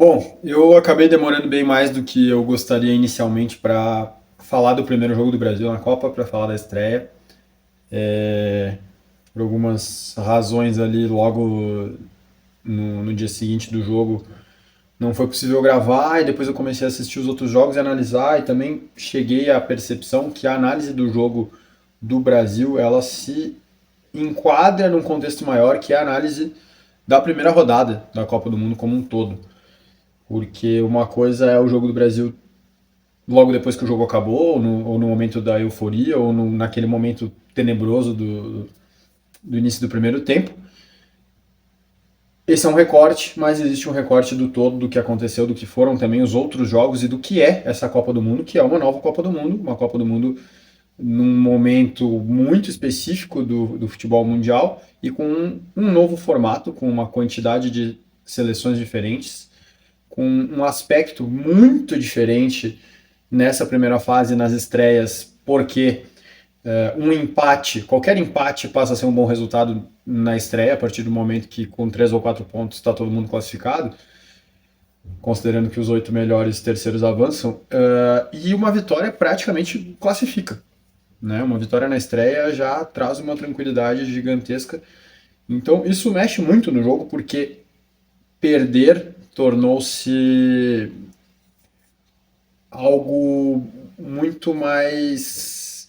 Bom, eu acabei demorando bem mais do que eu gostaria inicialmente para falar do primeiro jogo do Brasil na Copa, para falar da estreia. Por algumas razões ali, logo no dia seguinte do jogo, não foi possível gravar, e depois eu comecei a assistir os outros jogos e analisar, e também cheguei à percepção que a análise do jogo do Brasil, ela se enquadra num contexto maior, que é a análise da primeira rodada da Copa do Mundo como um todo. Porque uma coisa é o jogo do Brasil logo depois que o jogo acabou, ou no momento da euforia, ou naquele momento tenebroso do início do primeiro tempo. Esse é um recorte, mas existe um recorte do todo do que aconteceu, do que foram também os outros jogos e do que é essa Copa do Mundo, que é uma nova Copa do Mundo, uma Copa do Mundo num momento muito específico do futebol mundial e com um novo formato, com uma quantidade de seleções diferentes, com um aspecto muito diferente nessa primeira fase, nas estreias, porque um empate, qualquer empate passa a ser um bom resultado na estreia, a partir do momento que com 3 ou 4 pontos está todo mundo classificado, considerando que os 8 melhores terceiros avançam, e uma vitória praticamente classifica. Né? Uma vitória na estreia já traz uma tranquilidade gigantesca. Então isso mexe muito no jogo, porque perder tornou-se algo muito mais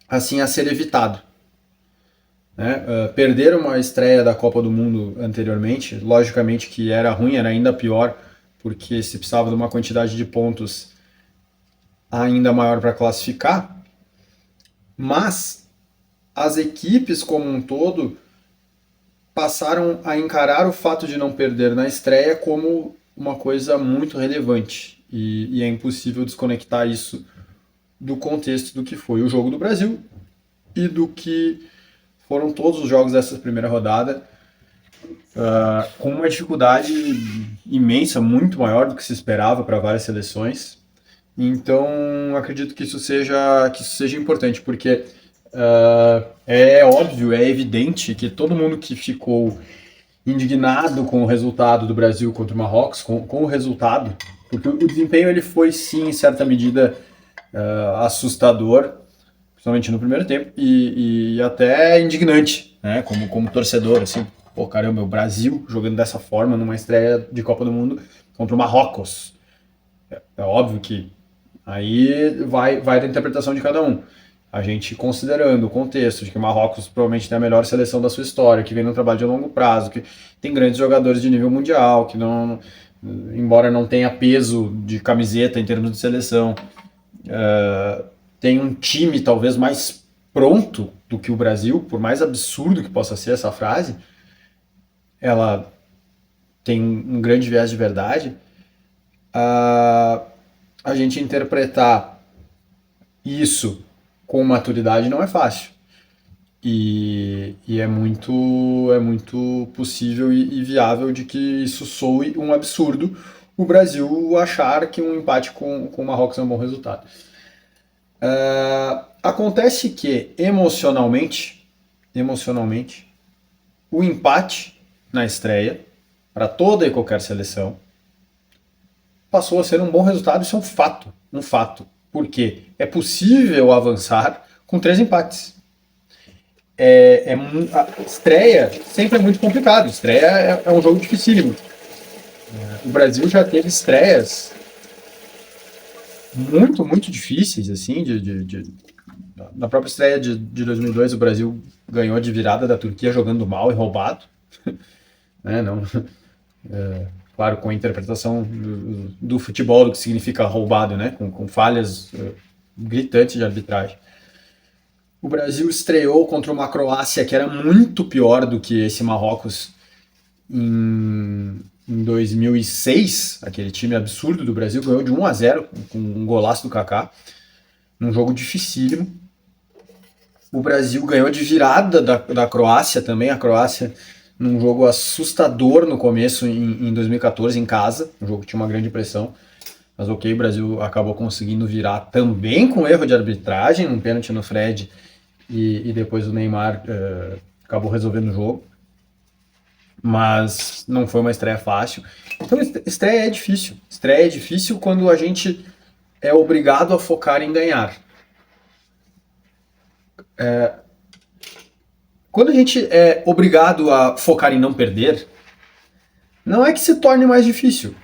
assim a ser evitado. Né? Perder uma estreia da Copa do Mundo anteriormente, logicamente que era ruim, era ainda pior, porque se precisava de uma quantidade de pontos ainda maior para classificar, mas as equipes como um todo passaram a encarar o fato de não perder na estreia como uma coisa muito relevante. E é impossível desconectar isso do contexto do que foi o jogo do Brasil e do que foram todos os jogos dessa primeira rodada, com uma dificuldade imensa, muito maior do que se esperava para várias seleções. Então, acredito que isso seja importante, porque é óbvio, é evidente que todo mundo que ficou indignado com o resultado do Brasil contra o Marrocos, com o resultado, porque o desempenho ele foi sim, em certa medida, assustador, principalmente no primeiro tempo, e até indignante, né? Como torcedor, assim, pô, caramba, o Brasil jogando dessa forma numa estreia de Copa do Mundo contra o Marrocos. É óbvio que aí vai da interpretação de cada um. A gente considerando o contexto de que o Marrocos provavelmente tem a melhor seleção da sua história, que vem num trabalho de longo prazo, que tem grandes jogadores de nível mundial, que não, embora não tenha peso de camiseta em termos de seleção, tem um time talvez mais pronto do que o Brasil, por mais absurdo que possa ser essa frase, ela tem um grande viés de verdade. A, a gente interpretar isso com maturidade não é fácil. E é muito possível e viável de que isso soe um absurdo o Brasil achar que um empate com o Marrocos é um bom resultado. Acontece que emocionalmente, o empate na estreia, para toda e qualquer seleção, passou a ser um bom resultado. Isso é um fato. Um fato. Porque é possível avançar com 3 empates. A estreia sempre é muito complicado. Estreia é um jogo dificílimo. O Brasil já teve estreias muito, muito difíceis, assim, na própria estreia de 2002, o Brasil ganhou de virada da Turquia jogando mal e roubado, né? Não, claro, com a interpretação do futebol, do que significa roubado, né? Com falhas gritantes de arbitragem. O Brasil estreou contra uma Croácia que era muito pior do que esse Marrocos em 2006, aquele time absurdo do Brasil, ganhou de 1-0 com um golaço do Kaká, num jogo dificílimo. O Brasil ganhou de virada da Croácia também, a Croácia num jogo assustador no começo, em 2014, em casa, um jogo que tinha uma grande pressão, mas ok, o Brasil acabou conseguindo virar também com erro de arbitragem, um pênalti no Fred, e depois o Neymar acabou resolvendo o jogo. mas não foi uma estreia fácil. Então, estreia é difícil. Estreia é difícil quando a gente é obrigado a focar em ganhar. Quando a gente é obrigado a focar em não perder, não é que se torne mais difícil,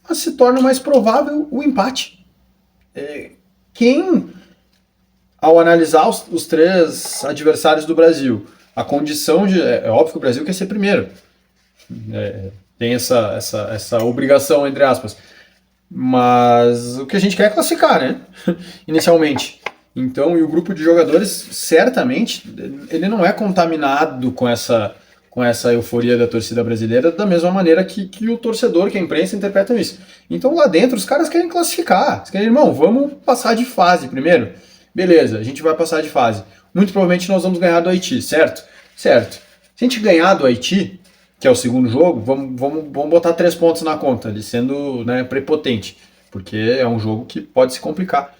mas se torna mais provável o empate. Quem, ao analisar os três adversários do Brasil, a condição de. É óbvio que o Brasil quer ser primeiro. Tem essa obrigação, entre aspas. Mas o que a gente quer é classificar, né? Inicialmente. Então, e o grupo de jogadores, certamente, ele não é contaminado com essa euforia da torcida brasileira da mesma maneira que o torcedor, que a imprensa interpreta isso. Então, lá dentro, os caras querem classificar. Eles querem, irmão, vamos passar de fase primeiro. Beleza, a gente vai passar de fase. Muito provavelmente nós vamos ganhar do Haiti, certo? Certo. Se a gente ganhar do Haiti, que é o segundo jogo, vamos botar 3 pontos na conta, ele sendo, né, prepotente, porque é um jogo que pode se complicar.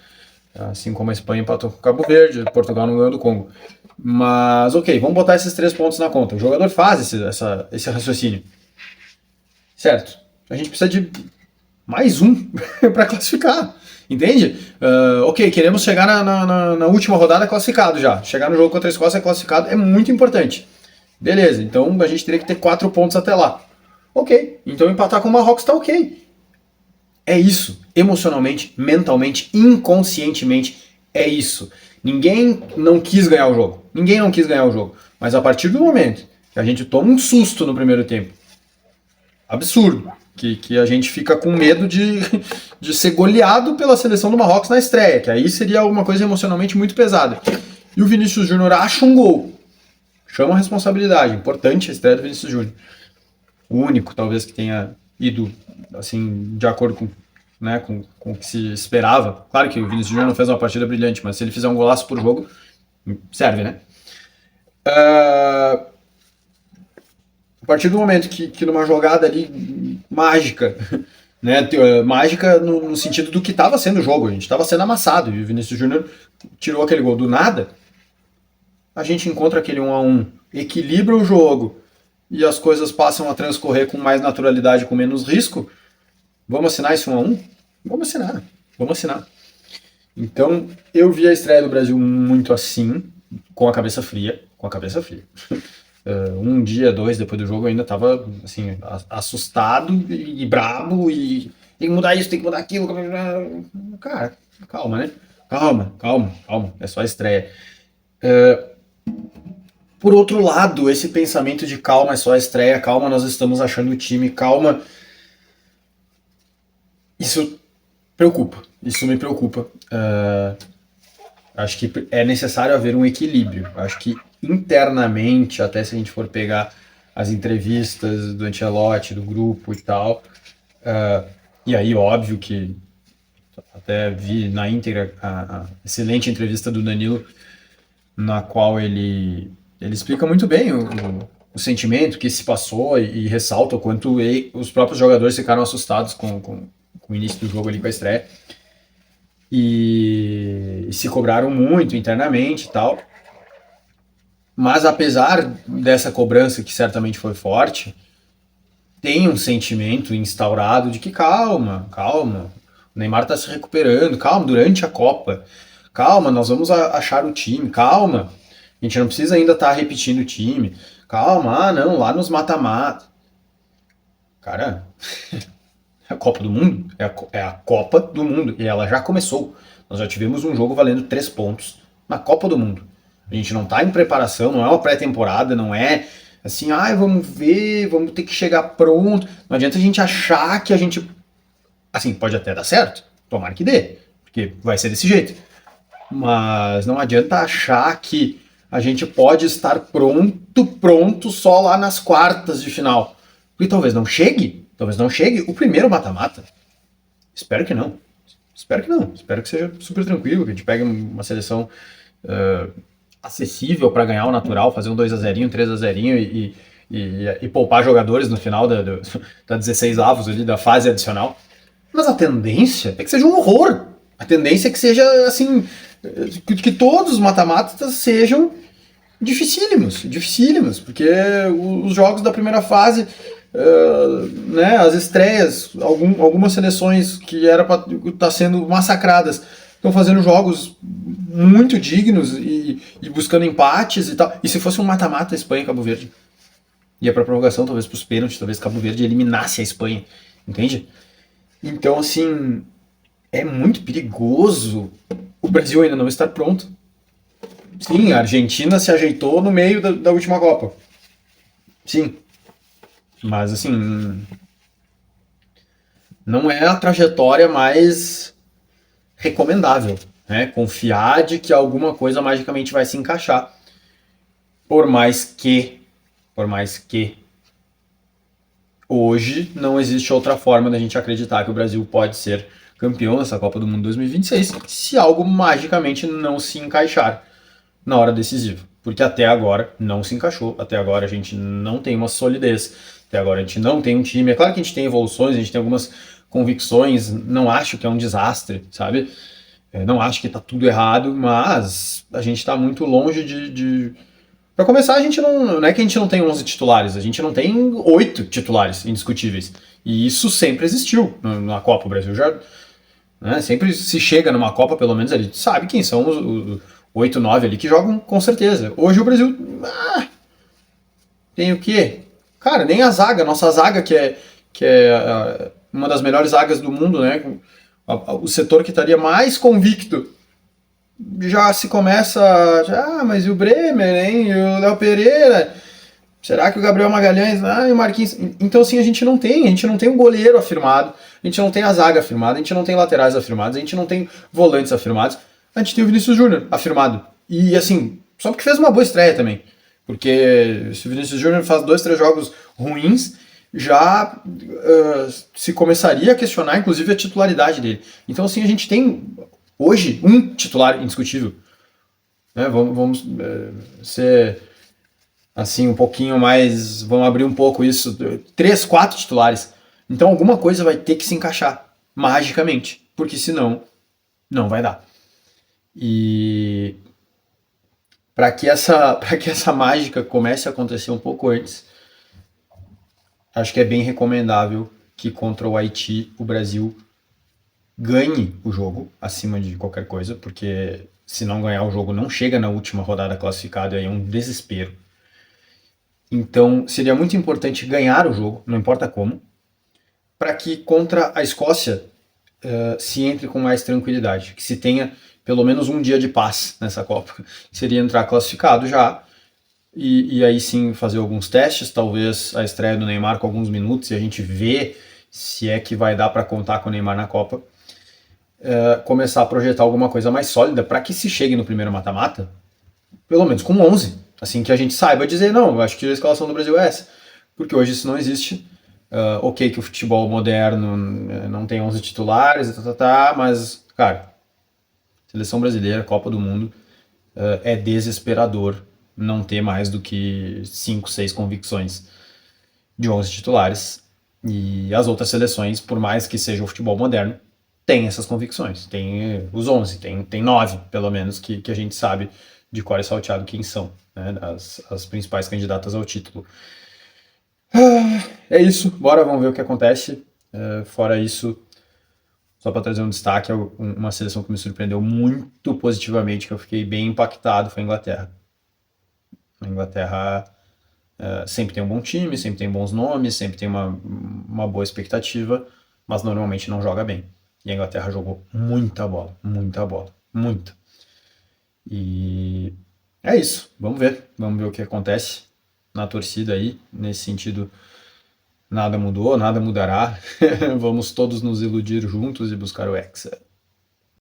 Assim como a Espanha empatou com o Cabo Verde, Portugal não ganhou do Congo. Mas, ok, vamos botar esses 3 pontos na conta. O jogador faz esse raciocínio. Certo. A gente precisa de mais um para classificar. Entende? Ok, queremos chegar na última rodada classificado já. Chegar no jogo contra a Escócia classificado é muito importante. Beleza, então a gente teria que ter 4 pontos até lá. Ok, então empatar com o Marrocos tá ok. É isso. Emocionalmente, mentalmente, inconscientemente, é isso. Ninguém não quis ganhar o jogo. Ninguém não quis ganhar o jogo. Mas a partir do momento que a gente toma um susto no primeiro tempo, absurdo, que a gente fica com medo de ser goleado pela seleção do Marrocos na estreia, que aí seria uma coisa emocionalmente muito pesada. E o Vinícius Júnior acha um gol. Chama a responsabilidade. Importante a estreia do Vinícius Júnior. O único, talvez, que tenha ido assim, de acordo com o que se esperava. Claro que o Vinícius Júnior não fez uma partida brilhante, mas se ele fizer um golaço por jogo, serve, né? A partir do momento que numa jogada ali mágica, né? Mágica no sentido do que estava sendo o jogo, a gente estava sendo amassado e o Vinícius Júnior tirou aquele gol do nada, a gente encontra aquele 1-1, equilibra o jogo e as coisas passam a transcorrer com mais naturalidade, com menos risco. Vamos assinar esse 1-1? Vamos assinar, vamos assinar. Então, eu vi a estreia do Brasil muito assim, com a cabeça fria, com a cabeça fria. Um dia, dois depois do jogo, eu ainda estava assim, assustado e brabo e tem que mudar isso, tem que mudar aquilo. Cara, calma, né? Calma, é só a estreia. Por outro lado, esse pensamento de calma, é só a estreia, calma, nós estamos achando o time, calma, isso preocupa, isso me preocupa. Acho que é necessário haver um equilíbrio. Acho que internamente, até se a gente for pegar as entrevistas do Ancelotti, do grupo e tal, e aí óbvio que até vi na íntegra a excelente entrevista do Danilo, na qual ele explica muito bem o sentimento que se passou e ressalta o quanto os próprios jogadores ficaram assustados com o início do jogo ali, com a estreia. E se cobraram muito internamente e tal. Mas apesar dessa cobrança, que certamente foi forte, tem um sentimento instaurado de que calma, o Neymar está se recuperando, calma, durante a Copa, calma, nós vamos achar o time, calma, a gente não precisa ainda estar repetindo o time, calma, não, lá nos mata-mata. Cara, a Copa do Mundo é a Copa do Mundo e ela já começou. Nós já tivemos um jogo valendo 3 pontos na Copa do Mundo. A gente não está em preparação, não é uma pré-temporada, não é assim, vamos ver, vamos ter que chegar pronto. Não adianta a gente achar que a gente. Assim, pode até dar certo, tomara que dê, porque vai ser desse jeito. Mas não adianta achar que a gente pode estar pronto só lá nas quartas de final. Porque talvez não chegue o primeiro mata-mata. Espero que não. Espero que seja super tranquilo, que a gente pegue uma seleção acessível para ganhar o natural, fazer um 2-0, um 3-0 e poupar jogadores no final da 16 avos ali, da fase adicional. Mas a tendência é que seja um horror. A tendência é que seja assim, que todos os mata-matas sejam Dificílimos, dificílimos, porque os jogos da primeira fase, né, as estreias, algumas seleções que era para estar sendo massacradas estão fazendo jogos muito dignos e buscando empates e tal. E se fosse um mata-mata, Espanha e Cabo Verde ia para prorrogação, talvez para os pênaltis, talvez Cabo Verde eliminasse a Espanha, entende? Então, assim, é muito perigoso o Brasil ainda não estar pronto. Sim, a Argentina se ajeitou no meio da última Copa. Sim, mas assim, não é a trajetória mais recomendável, né? Confiar de que alguma coisa magicamente vai se encaixar. Por mais que hoje não existe outra forma da gente acreditar que o Brasil pode ser campeão nessa Copa do Mundo 2026 se algo magicamente não se encaixar na hora decisiva. Porque até agora não se encaixou, até agora a gente não tem uma solidez, até agora a gente não tem um time. É claro que a gente tem evoluções, a gente tem algumas convicções, não acho que é um desastre, sabe? Não acho que tá tudo errado, mas a gente tá muito longe de. Para começar, a gente não é que a gente não tem 11 titulares, a gente não tem 8 titulares indiscutíveis. E isso sempre existiu na Copa. O Brasil já, né, sempre se chega numa Copa, pelo menos ele sabe quem são os 8, 9 ali que jogam com certeza. Hoje o Brasil tem o quê? Cara, nem a zaga, nossa zaga que é uma das melhores zagas do mundo, né? O setor que estaria mais convicto já se começa, mas e o Bremer, hein? E o Léo Pereira? Será que o Gabriel Magalhães? E o Marquinhos? Então assim, a gente não tem um goleiro afirmado, a gente não tem a zaga afirmada, a gente não tem laterais afirmados, a gente não tem volantes afirmados, a gente tem o Vinícius Júnior afirmado. E assim, só porque fez uma boa estreia também. Porque se o Vinícius Júnior faz 2, 3 jogos ruins, já se começaria a questionar, inclusive, a titularidade dele. Então, assim, a gente tem hoje um titular indiscutível. Né? Vamos ser assim um pouquinho mais, vamos abrir um pouco isso, 3, 4 titulares. Então, alguma coisa vai ter que se encaixar magicamente, porque senão não vai dar. E para que essa mágica comece a acontecer um pouco antes, acho que é bem recomendável que contra o Haiti o Brasil ganhe o jogo acima de qualquer coisa, porque se não ganhar o jogo não chega na última rodada classificado, aí é um desespero. Então seria muito importante ganhar o jogo, não importa como, para que contra a Escócia se entre com mais tranquilidade, que se tenha pelo menos um dia de paz nessa Copa. Seria entrar classificado já, e aí sim fazer alguns testes, talvez a estreia do Neymar com alguns minutos, e a gente vê se é que vai dar para contar com o Neymar na Copa. Começar a projetar alguma coisa mais sólida para que se chegue no primeiro mata-mata, pelo menos com 11. Assim que a gente saiba dizer, não, eu acho que a escalação do Brasil é essa. Porque hoje isso não existe. Ok que o futebol moderno não tem 11 titulares, mas, cara, seleção brasileira, Copa do Mundo, é desesperador não ter mais do que 5, 6 convicções de 11 titulares. E as outras seleções, por mais que seja o futebol moderno, tem essas convicções. Tem os 11, tem 9, pelo menos, que a gente sabe de cor e salteado quem são, né, as principais candidatas ao título. É isso, bora, vamos ver o que acontece. Fora isso, só para trazer um destaque, uma seleção que me surpreendeu muito positivamente, que eu fiquei bem impactado, foi a Inglaterra. A Inglaterra sempre tem um bom time, sempre tem bons nomes, sempre tem uma boa expectativa, mas normalmente não joga bem. E a Inglaterra jogou muita bola, muita. E é isso, vamos ver o que acontece na torcida aí, nesse sentido. Nada mudou, nada mudará. Vamos todos nos iludir juntos e buscar o Hexa.